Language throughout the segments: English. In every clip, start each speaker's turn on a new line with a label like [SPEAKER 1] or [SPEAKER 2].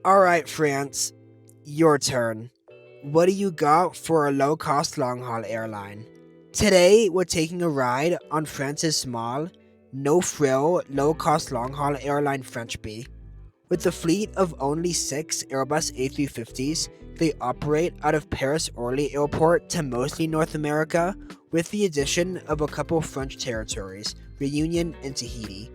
[SPEAKER 1] Alright, France, your turn. What do you got for a low-cost long-haul airline? Today, we're taking a ride on France's small, no-frill, low-cost long-haul airline French Bee. With a fleet of only 6 Airbus A350s, they operate out of Paris-Orly Airport to mostly North America, with the addition of a couple French territories, Reunion and Tahiti.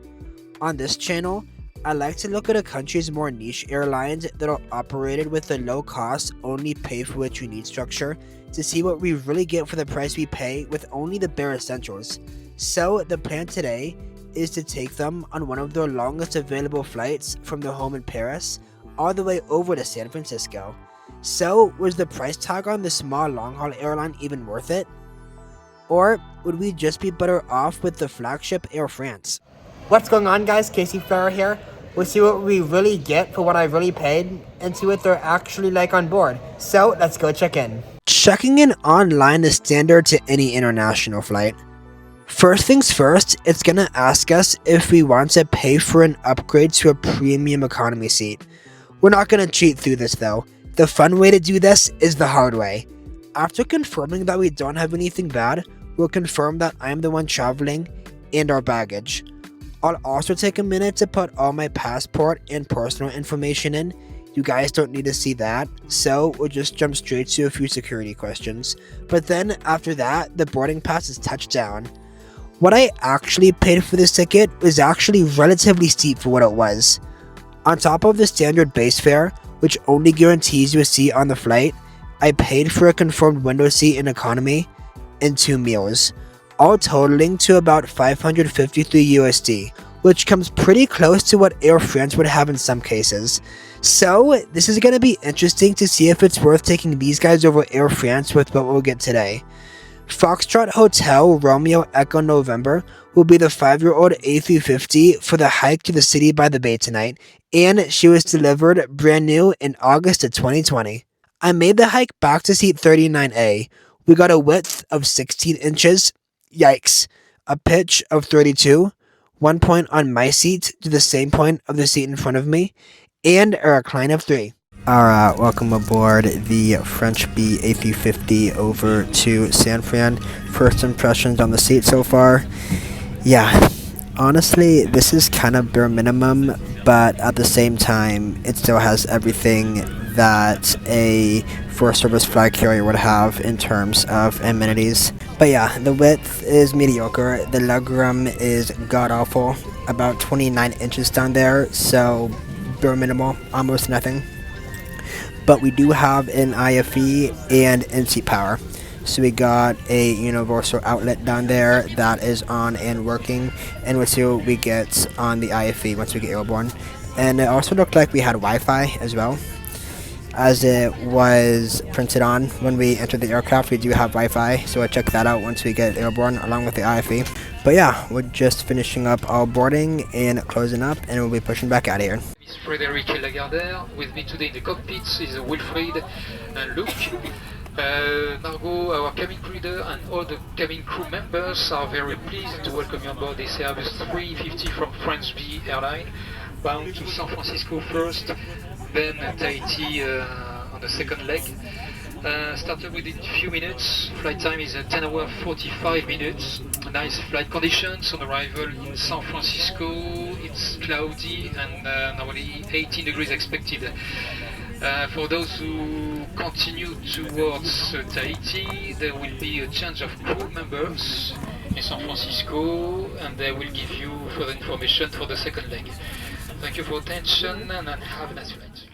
[SPEAKER 1] On this channel, I like to look at a country's more niche airlines that are operated with a low-cost, only pay-for-what-you-need structure to see what we really get for the price we pay with only the bare essentials. So, the plan today is to take them on one of their longest available flights from their home in Paris all the way over to San Francisco. So, was the price tag on the small long-haul airline even worth it? Or would we just be better off with the Flagship Air France? What's going on, guys? Casey Farrer here. We'll see what we really get for what I really paid and see what they're actually like on board. So, let's go check in. Checking in online is standard to any international flight. First things first, it's gonna ask us if we want to pay for an upgrade to a premium economy seat. We're not gonna cheat through this though. The fun way to do this is the hard way. After confirming that we don't have anything bad, we'll confirm that I'm the one traveling and our baggage. I'll also take a minute to put all my passport and personal information in. You guys don't need to see that, so we'll just jump straight to a few security questions. But then after that, the boarding pass is touchdown. What I actually paid for this ticket was actually relatively steep for what it was. On top of the standard base fare, which only guarantees you a seat on the flight, I paid for a confirmed window seat in economy and 2 meals, all totaling to about 553 USD, which comes pretty close to what Air France would have in some cases. So, this is going to be interesting to see if it's worth taking these guys over Air France with what we'll get today. Foxtrot Hotel Romeo Echo November will be the 5-year-old A350 for the hike to the city by the bay tonight, and she was delivered brand new in August of 2020. I made the hike back to seat 39A. We got a width of 16 inches, yikes, a pitch of 32, 1 point on my seat to the same point of the seat in front of me, and a recline of 3. Alright, welcome aboard the French Bee A350 over to San Fran. First impressions on the seat so far. Yeah, honestly, this is kind of bare minimum, but at the same time, it still has everything that a first service flag carrier would have in terms of amenities. But yeah, the width is mediocre. The legroom is god-awful. About 29 inches down there, so bare minimal, almost nothing. But we do have an IFE and in-seat power. So we got a universal outlet down there that is on and working, and we'll see what we get on the IFE once we get airborne. And it also looked like we had Wi-Fi as well, as it was printed on when we entered the aircraft. We do have Wi-Fi, so I'll check that out once we get airborne along with the IFE. But yeah, we're just finishing up all boarding and closing up, and we'll be pushing back out of here.
[SPEAKER 2] Miss Frédéric Lagardère. With me today in the cockpit is Wilfried and Luke. Margot, our cabin crew leader, and all the cabin crew members are very pleased to welcome you on board this Airbus 350 from French Bee Airline, bound to San Francisco first, then Tahiti on the second leg. Started within a few minutes. Flight time is 10 hours 45 minutes. Nice flight conditions on arrival in San Francisco. It's cloudy and normally 18 degrees expected. For those who continue towards Tahiti, there will be a change of crew members in San Francisco, and they will give you further information for the second leg. Thank you for attention and have a nice flight.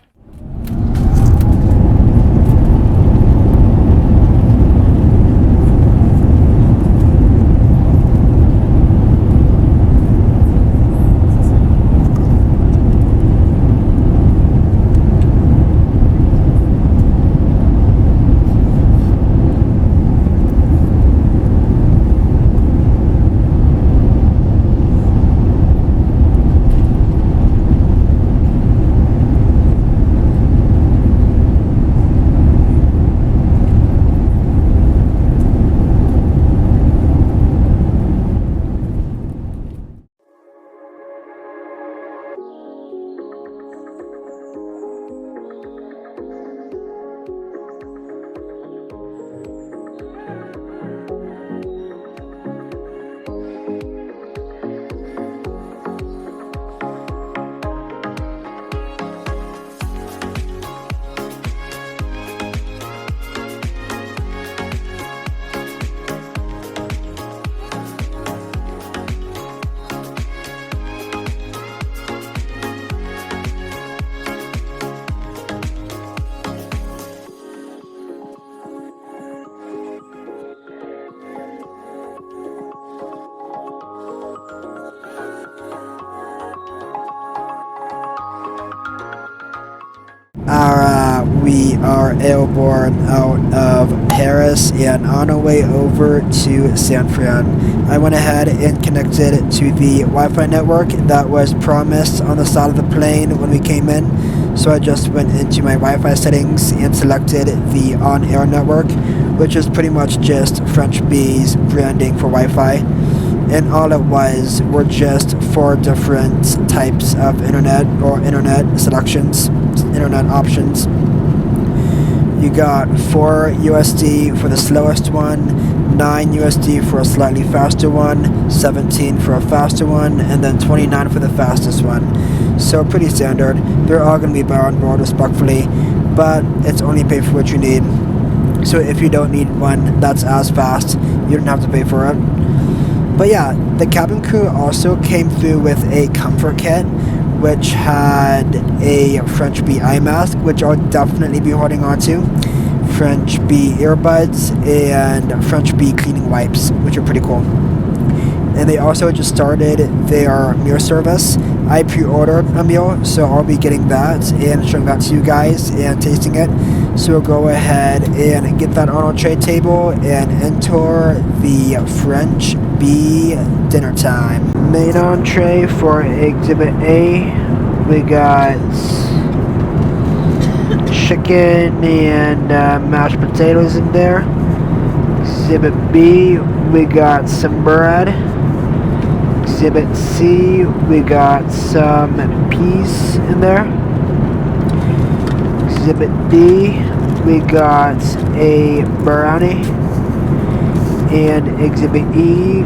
[SPEAKER 1] We are airborne out of Paris and on our way over to San Fran. I went ahead and connected to the Wi-Fi network that was promised on the side of the plane when we came in. So I just went into my Wi-Fi settings and selected the on-air network, which is pretty much just French B's branding for Wi-Fi. And all it was were just 4 different types of internet or internet selections, internet options. You got 4 USD for the slowest one, 9 USD for a slightly faster one, 17 for a faster one, and then 29 for the fastest one. So pretty standard. They're all going to be bar on board respectfully, but it's only pay for what you need. So if you don't need one that's as fast, you don't have to pay for it. But yeah, the cabin crew also came through with a comfort kit, which had a French Bee eye mask, which I'll definitely be holding on to, French Bee earbuds, and French Bee cleaning wipes, which are pretty cool. And they also just started their meal service. I pre-ordered a meal, so I'll be getting that and showing that to you guys and tasting it. So we'll go ahead and get that on our tray table and enter the French Bee dinner time. Main entree for Exhibit A, we got chicken and mashed potatoes in there. Exhibit B, we got some bread. Exhibit C, we got some peas in there. Exhibit D, we got a brownie. And Exhibit E,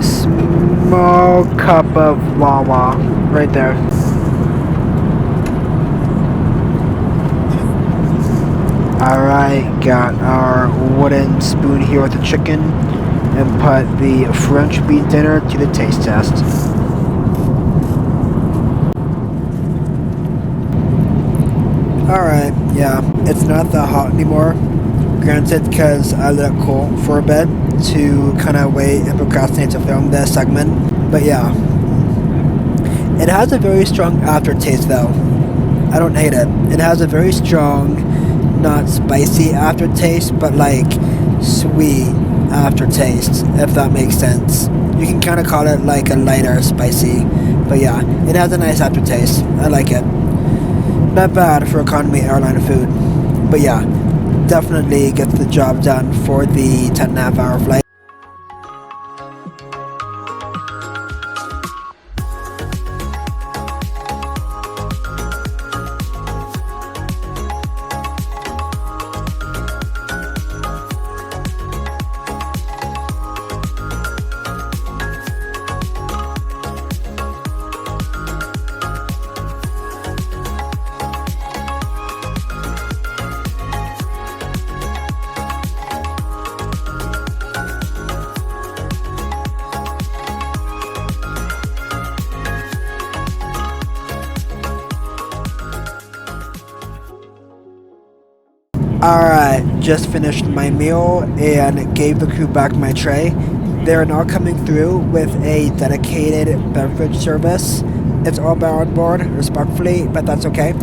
[SPEAKER 1] small cup of Wawa right there. Alright, got our wooden spoon here with the chicken and put the French Bee dinner to the taste test. Alright, yeah, it's not that hot anymore. Granted, because I let it cool for a bit to kind of wait and procrastinate to film this segment. But yeah, it has a very strong aftertaste though. I don't hate it. It has a very strong, not spicy aftertaste, but like sweet aftertaste, if that makes sense. You can kind of call it like a lighter spicy, but yeah, it has a nice aftertaste. I like it. Not bad for economy airline food, but yeah, definitely gets the job done for the 10.5 hour flight. Alright, just finished my meal and gave the crew back my tray. They're now coming through with a dedicated beverage service. It's all bar on board, respectfully, but that's okay.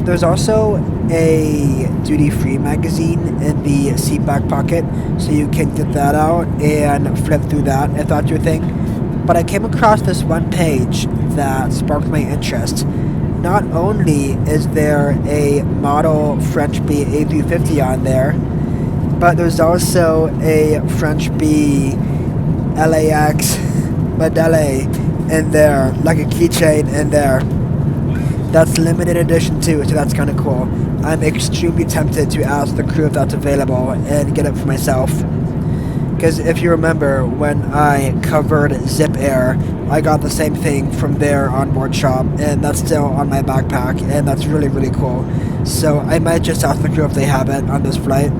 [SPEAKER 1] There's also a duty-free magazine in the seat back pocket, so you can get that out and flip through that if that's your thing. But I came across this one page that sparked my interest. Not only is there a model French Bee A350 on there, but there's also a French Bee LAX Medele in there, like a keychain in there. That's limited edition too, so that's kind of cool. I'm extremely tempted to ask the crew if that's available and get it for myself. Because if you remember, when I covered Zip Air, I got the same thing from their onboard shop, and that's still on my backpack, and that's really, really cool. So I might just ask the crew if they have it on this flight.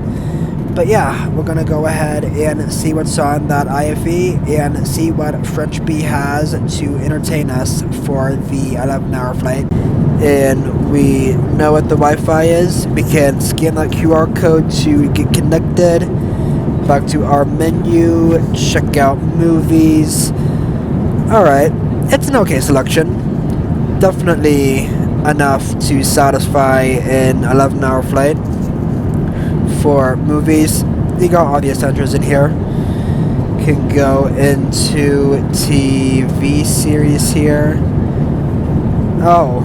[SPEAKER 1] But yeah, we're gonna go ahead and see what's on that IFE and see what French Bee has to entertain us for the 11-hour flight. And we know what the Wi-Fi is. We can scan that QR code to get connected. Back to our menu, check out movies. Alright, it's an okay selection. Definitely enough to satisfy an 11-hour flight. For movies, you got all the essentials in here. Can go into TV series here. Oh,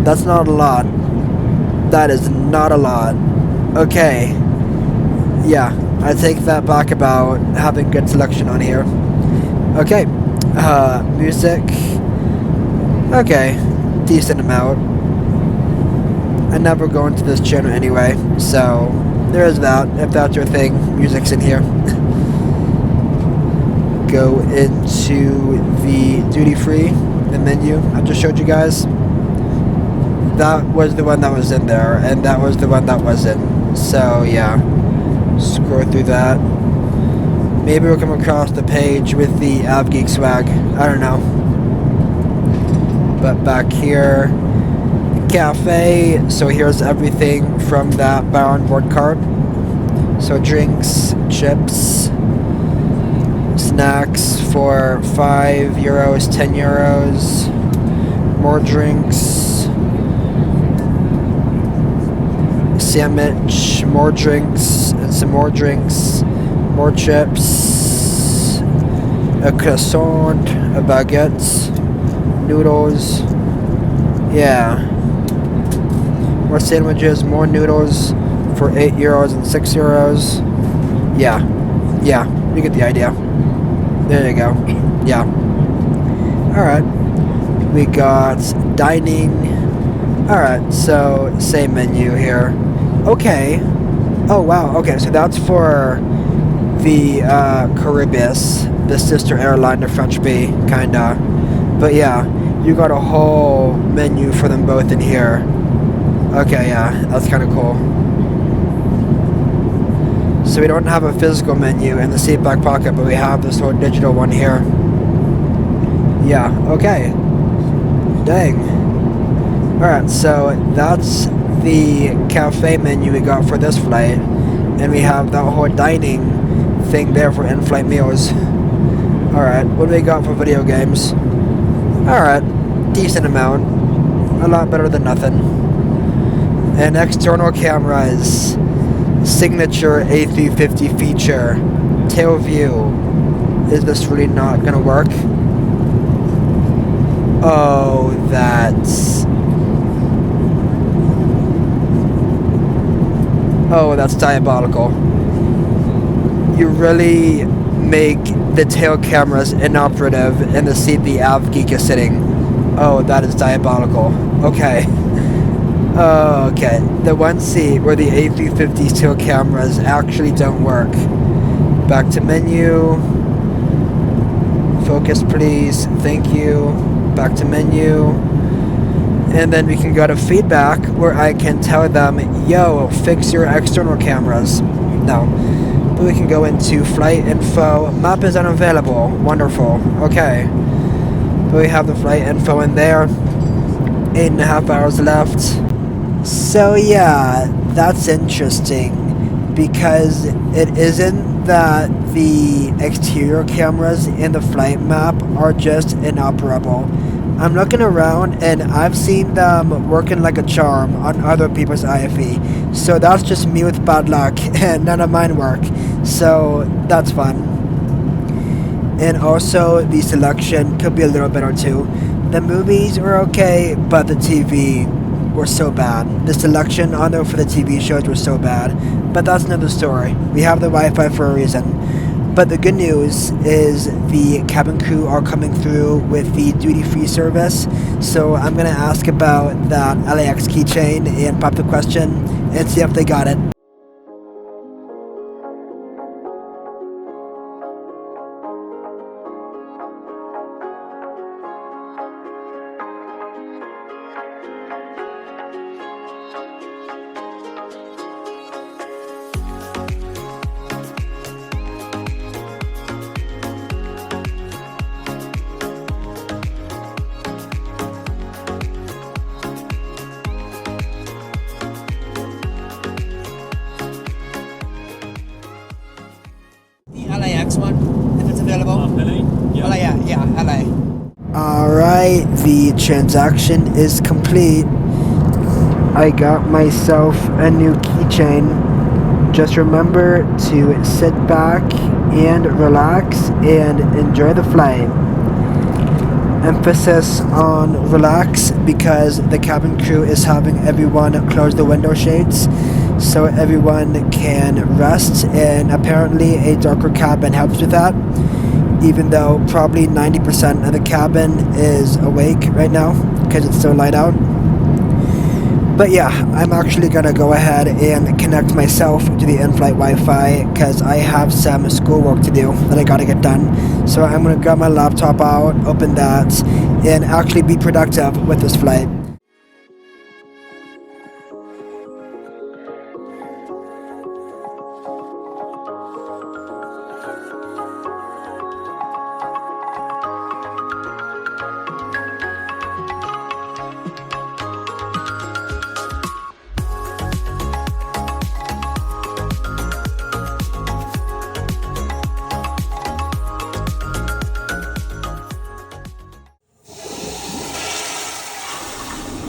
[SPEAKER 1] that's not a lot. That is not a lot. Okay. Yeah, I take that back about having good selection on here. Okay. Music. Okay. Decent amount. I never go into this channel anyway, so there is that. If that's your thing, music's in here. Go into the duty free, the menu I just showed you guys. That was the one that was in there, and that was the one that wasn't. So yeah, scroll through that. Maybe we'll come across the page with the AvGeek swag. I don't know. But back here, cafe. So here's everything from that buy on board card. So drinks, chips, snacks for €5, €10. More drinks, sandwich, more drinks, and some more drinks, more chips, a croissant, a baguette, noodles. Yeah. More sandwiches, more noodles for €8 and €6. Yeah. Yeah, you get the idea. There you go. Yeah. Alright. We got dining. Alright, so same menu here. Okay. Oh wow, okay, so that's for the Caribbean, the sister airline to French Bee, kinda. But yeah, you got a whole menu for them both in here. Okay, yeah, that's kinda cool. So we don't have a physical menu in the seat back pocket, but we have this whole digital one here. Yeah, okay. Dang. Alright, so that's the cafe menu we got for this flight. And we have that whole dining thing there for in-flight meals. Alright, what do we got for video games? Alright, decent amount. A lot better than nothing. And external cameras. Signature A350 feature. Tail view. Is this really not gonna work? Oh, that's... Oh, that's diabolical. You really make the tail cameras inoperative in the seat the AvGeek is sitting. Oh, that is diabolical. Okay. Okay. The one seat where the A350's tail cameras actually don't work. Back to menu. Focus, please. Thank you. Back to menu. And then we can go to feedback where I can tell them, yo, fix your external cameras. No. But we can go into flight info. Map is unavailable. Wonderful. Okay. But we have the flight info in there. 8.5 hours left. So yeah, that's interesting. Because it isn't that the exterior cameras in the flight map are just inoperable. I'm looking around and I've seen them working like a charm on other people's IFE. So that's just me with bad luck and none of mine work. So that's fun. And also the selection could be a little bit or two. The movies were okay, but the TV were so bad. The selection on there for the TV shows were so bad. But that's another story. We have the Wi-Fi for a reason. But the good news is the cabin crew are coming through with the duty-free service. So I'm going to ask about that LAX keychain and pop the question and see if they got it. The LAX one, if it's available.
[SPEAKER 3] LA? Yeah.
[SPEAKER 1] Oh, yeah, LA. Alright, the transaction is complete. I got myself a new keychain. Just remember to sit back and relax and enjoy the flight. Emphasis on relax because the cabin crew is having everyone close the window shades so everyone can rest, and apparently a darker cabin helps with that, even though probably 90% of the cabin is awake right now because it's so light out. But yeah, I'm actually gonna go ahead and connect myself to the in-flight Wi-Fi because I have some schoolwork to do that I gotta get done. So I'm gonna grab my laptop out, open that, and actually be productive with this flight.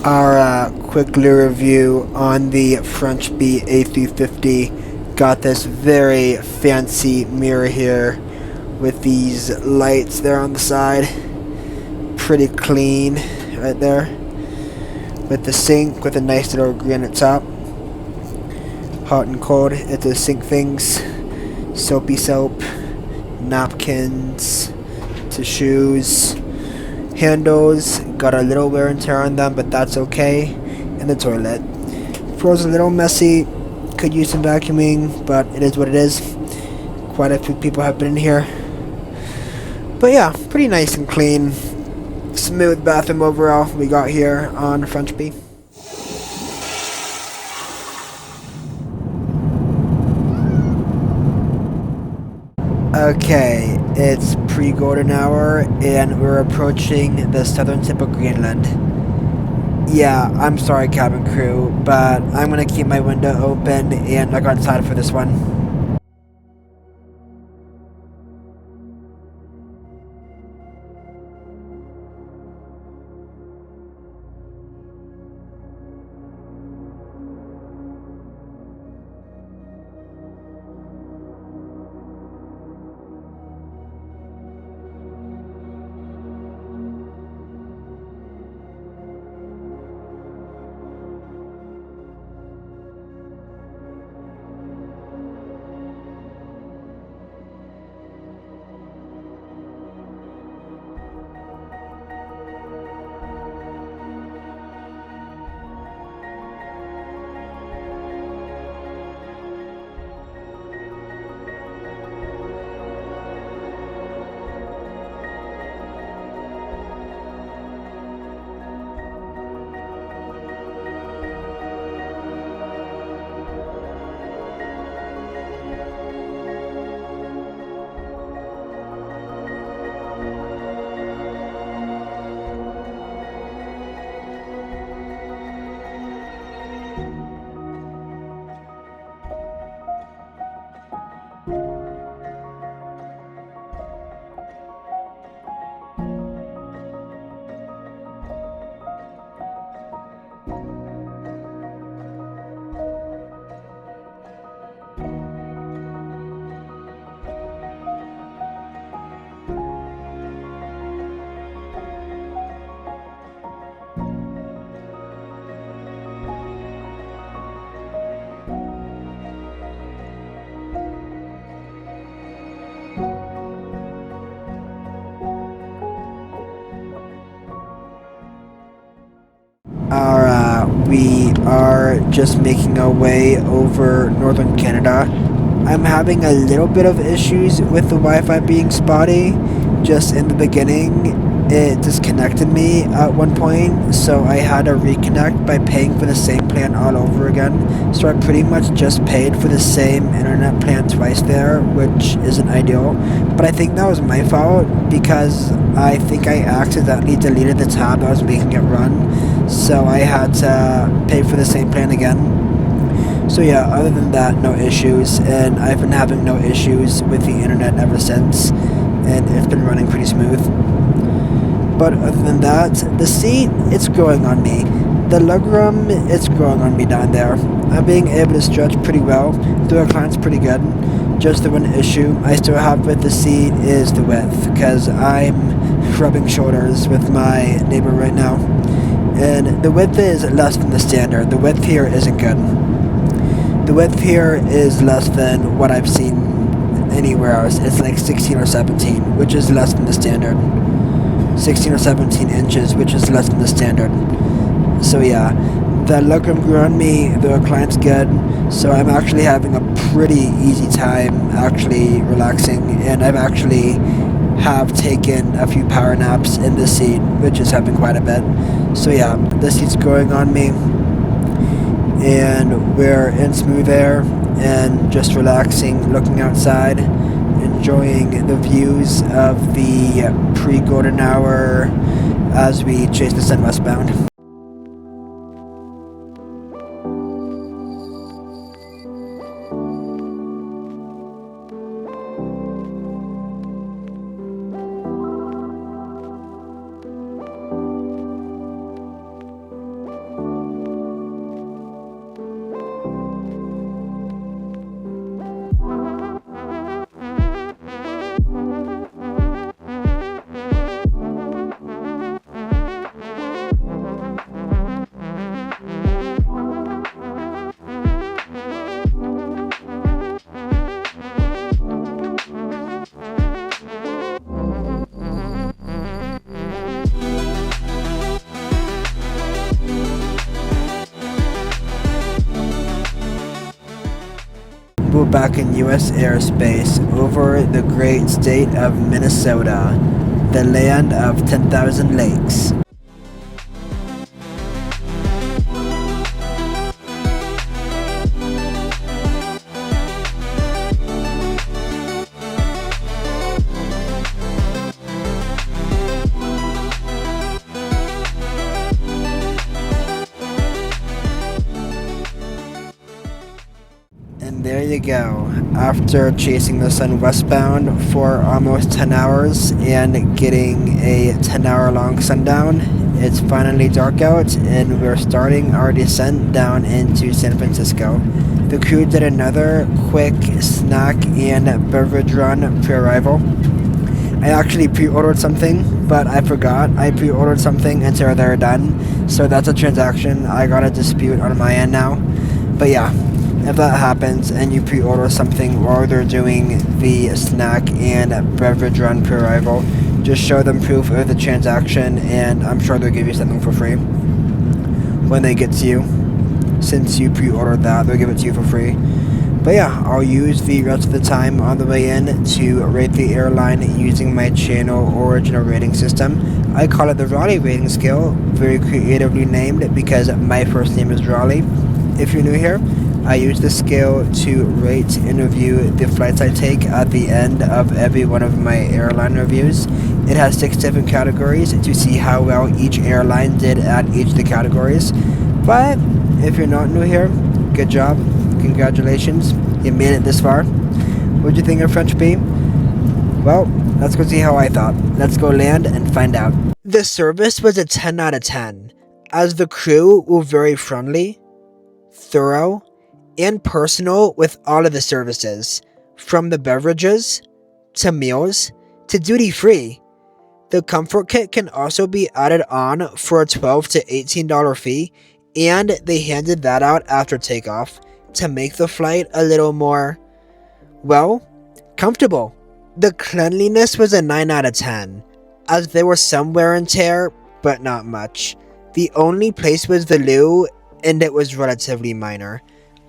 [SPEAKER 1] Our quickly review on the French B A350. Got this very fancy mirror here with these lights there on the side. Pretty clean right there. With the sink with a nice little granite top. Hot and cold, it does sink things. Soapy soap, napkins, tissues. Handles got a little wear and tear on them, but that's okay. And the toilet. Floor's a little messy, could use some vacuuming, but it is what it is. Quite a few people have been in here. But yeah, pretty nice and clean. Smooth bathroom overall we got here on French B. Okay, it's pre-golden hour and we're approaching the southern tip of Greenland. Yeah, I'm sorry cabin crew, but I'm gonna keep my window open and look outside for this one. We are just making our way over northern Canada. I'm having a little bit of issues with the Wi-Fi being spotty. Just in the beginning, it disconnected me at one point, so I had to reconnect by paying for the same plan all over again. So I pretty much just paid for the same internet plan twice there, which isn't ideal. But I think that was my fault because I think I accidentally deleted the tab I was making it run, so I had to pay for the same plan again. So yeah, other than that, no issues, and I've been having no issues with the internet ever since, and it's been running pretty smooth. But other than that, the seat, it's growing on me. The legroom, it's growing on me down there. I'm being able to stretch pretty well. The recline's pretty good. Just the one issue I still have with the seat is the width, because I'm rubbing shoulders with my neighbor right now. And the width is less than the standard. The width here isn't good. The width here is less than what I've seen anywhere else. It's like 16 or 17, which is less than the standard. 16 or 17 inches, which is less than the standard. So yeah, the legroom grew on me, the recline's good, so I'm actually having a pretty easy time actually relaxing, and I've actually have taken a few power naps in the seat, which is helping quite a bit. So yeah, the seat's growing on me, and we're in smooth air and just relaxing, looking outside, enjoying the views of the pre-golden hour as we chase the sun westbound. We're back in U.S. airspace over the great state of Minnesota, the land of 10,000 lakes. And there you go. After chasing the sun westbound for almost 10 hours and getting a 10-hour long sundown, it's finally dark out and we're starting our descent down into San Francisco. The crew did another quick snack and beverage run pre-arrival. I actually pre-ordered something, but I forgot I pre-ordered something until they're done, so that's a transaction I gotta dispute on my end now. But yeah, if that happens and you pre-order something while they're doing the snack and beverage run pre-arrival, just show them proof of the transaction and I'm sure they'll give you something for free when they get to you. Since you pre-ordered that, they'll give it to you for free. But yeah, I'll use the rest of the time on the way in to rate the airline using my channel original rating system. I call it the Raleigh rating scale, very creatively named because my first name is Raleigh. If you're new here, I use the scale to rate and review the flights I take at the end of every one of my airline reviews. It has 6 different categories to see how well each airline did at each of the categories. But if you're not new here, good job. Congratulations. You made it this far. What'd you think of French B? Well, let's go see how I thought. Let's go land and find out. The service was a 10 out of 10, as the crew were very friendly, thorough, and personal with all of the services, from the beverages, to meals, to duty-free. The comfort kit can also be added on for a $12 to $18 fee, and they handed that out after takeoff to make the flight a little more, well, comfortable. The cleanliness was a 9 out of 10, as there was some wear and tear, but not much. The only place was the loo, and it was relatively minor.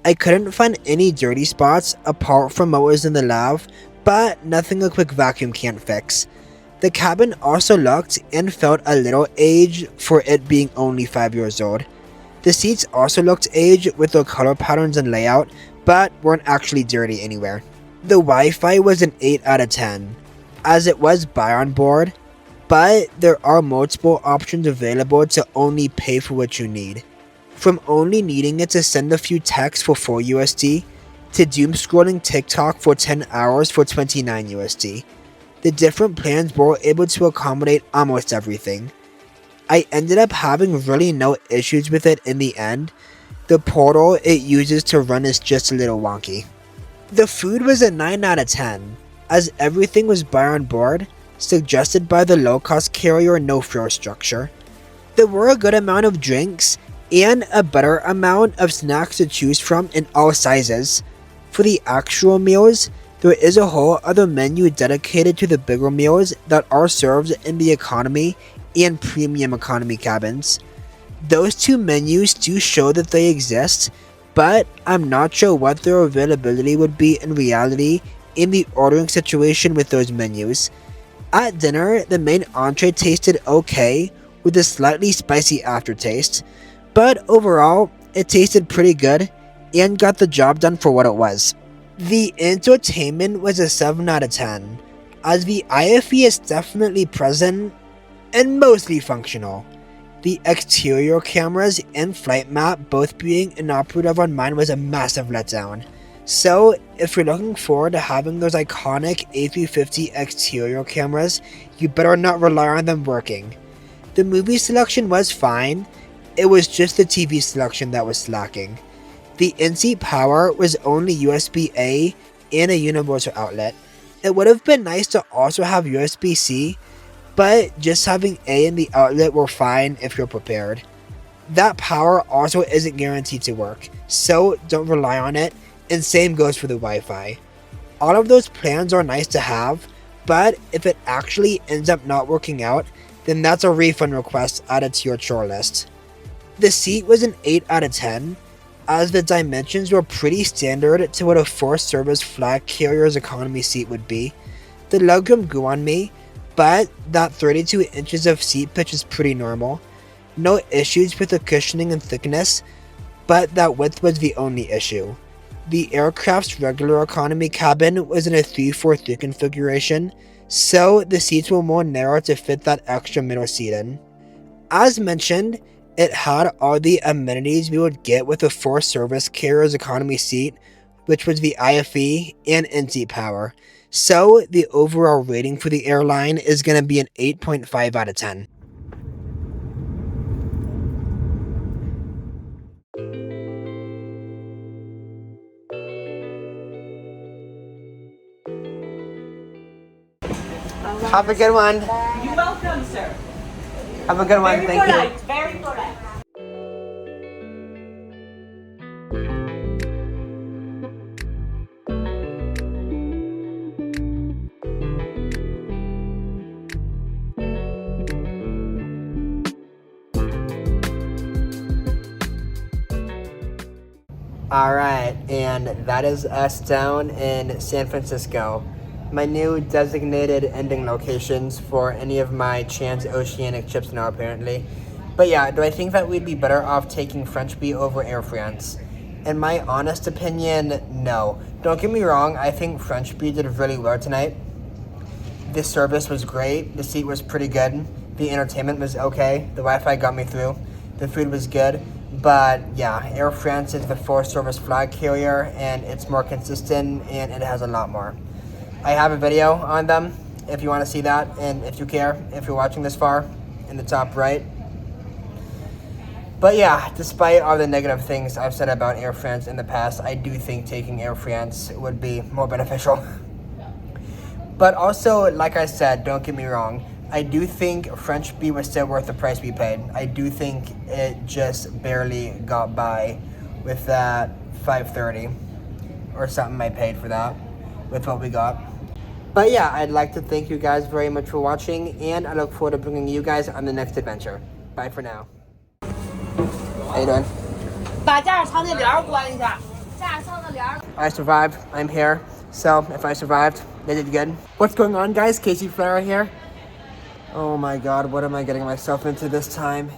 [SPEAKER 1] I couldn't find any dirty spots apart from what was in the lav, but nothing a quick vacuum can't fix. The cabin also looked and felt a little aged for it being only 5 years old. The seats also looked aged with their color patterns and layout, but weren't actually dirty anywhere. The Wi-Fi was an 8 out of 10, as it was buy on board, but there are multiple options available to only pay for what you need. From only needing it to send a few texts for 4 USD, to doom scrolling TikTok for 10 hours for 29 USD. The different plans were able to accommodate almost everything. I ended up having really no issues with it in the end. The portal it uses to run is just a little wonky. The food was a 9 out of 10, as everything was buy on board, suggested by the low-cost carrier no-frills structure. There were a good amount of drinks, and a better amount of snacks to choose from in all sizes. For the actual meals, there is a whole other menu dedicated to the bigger meals that are served in the economy and premium economy cabins. Those two menus do show that they exist, but I'm not sure what their availability would be in reality in the ordering situation with those menus. At dinner, the main entree tasted okay, with a slightly spicy aftertaste, but overall, it tasted pretty good and got the job done for what it was. The entertainment was a 7 out of 10, as the IFE is definitely present and mostly functional. The exterior cameras and flight map both being inoperative on mine was a massive letdown. So, if you're looking forward to having those iconic A350 exterior cameras, you better not rely on them working. The movie selection was fine, it was just the TV selection that was slacking. The in-seat power was only USB-A and a universal outlet. It would have been nice to also have USB-C, but just having A in the outlet were fine if you're prepared. That power also isn't guaranteed to work, so don't rely on it, and same goes for the Wi-Fi. All of those plans are nice to have, but if it actually ends up not working out, then that's a refund request added to your chore list. The seat was an 8 out of 10, as the dimensions were pretty standard to what a forced service flag carrier's economy seat would be. The legroom grew on me, but that 32 inches of seat pitch is pretty normal. No issues with the cushioning and thickness, but that width was the only issue. The aircraft's regular economy cabin was in a 3-4-3 configuration, so the seats were more narrow to fit that extra middle seat in. As mentioned, it had all the amenities we would get with a forced service carrier's economy seat, which was the IFE and in-seat power. So the overall rating for the airline is going to be an 8.5 out of 10. Have a good one.
[SPEAKER 3] You're welcome, sir.
[SPEAKER 1] Have a good one.
[SPEAKER 3] Very
[SPEAKER 1] Thank
[SPEAKER 3] polite,
[SPEAKER 1] you.
[SPEAKER 3] very polite.
[SPEAKER 1] Alright, and that is us down in San Francisco. My new designated ending locations for any of my transoceanic trips now, apparently. But yeah, do I think that we'd be better off taking French Bee over Air France? In my honest opinion, no. Don't get me wrong, I think French Bee did really well tonight. The service was great, the seat was pretty good, the entertainment was okay, the Wi-Fi got me through, the food was good. But yeah, Air France is the forced service flag carrier, and it's more consistent and it has a lot more. I have a video on them if you want to see that, and if you care, if you're watching this far, in the top right. But yeah, despite all the negative things I've said about Air France in the past, I do think taking Air France would be more beneficial. But also, like I said, don't get me wrong, I do think French Bee was still worth the price we paid. I do think it just barely got by with that $530 or something I paid for that with what we got. But yeah, I'd like to thank you guys very much for watching, and I look forward to bringing you guys on the next adventure. Bye for now. How you doing?
[SPEAKER 3] 把驾驶舱的帘儿关一下。驾驶舱的帘儿。
[SPEAKER 1] I survived. I'm here. So, if I survived, they did good. What's going on, guys? Casey Flower here. Oh my god, what am I getting myself into this time?